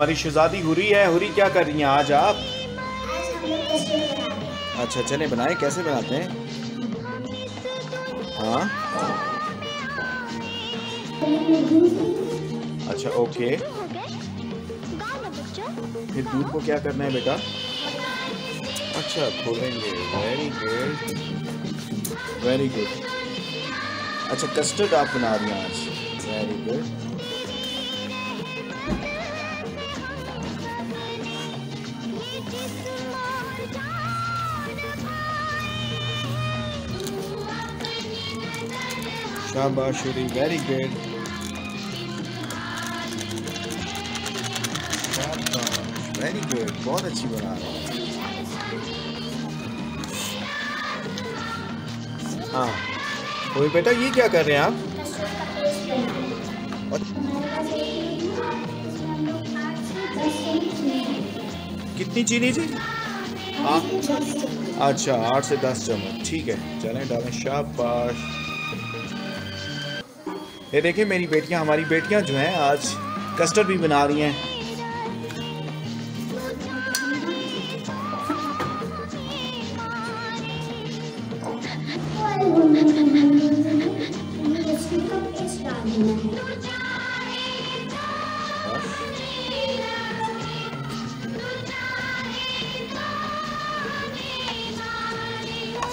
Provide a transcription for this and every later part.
हमारी शहजादी हुरी है। हुरी क्या कर रही हैं आज आप? आज हम लोग कस्टर्ड बना रहे हैं। अच्छा चले बनाए, कैसे बनाते हैं? हाँ अच्छा ओके। फिर दूध को क्या करना है बेटा? अच्छा खोलेंगे। Very good very good. अच्छा कस्टर्ड आप बना रही हैं आज। Very good. शाबाश हुरी, वेरी गुड। शाबाश वेरी गुड, बहुत अच्छी बना रहे हैं। हाँ हुरी बेटा ये क्या कर रहे हैं आप? कस्टर्ड का पेस्ट बना रहे हैं। और हमारे पास एक लीटर है, इसमें हम लोग 8 से 10 चम्मच चीनी कितनी चीनी जी? हाँ 8 से 10 चम्मच। अच्छा 8 से 10 चम्मच, ठीक है चलें डालें। शाबाश। ये देखिए मेरी बेटियां, हमारी बेटियां जो हैं आज कस्टर्ड भी बना रही हैं। कस्टर्ड का पेस्ट डाल देना है।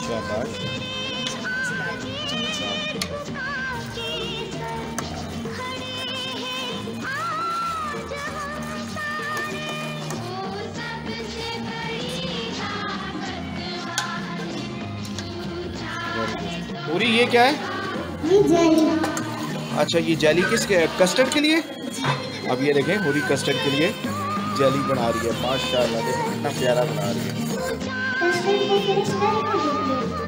शाबाश। पूरी ये क्या है? ये जेली। अच्छा ये जेली किसके? कस्टर्ड के लिए। अब ये देखें पूरी कस्टर्ड के लिए जेली बना रही है। माशाल्लाह देखो कितना प्यारा बना रही है। कस्टर्ड को फिनिश कर दीजिए।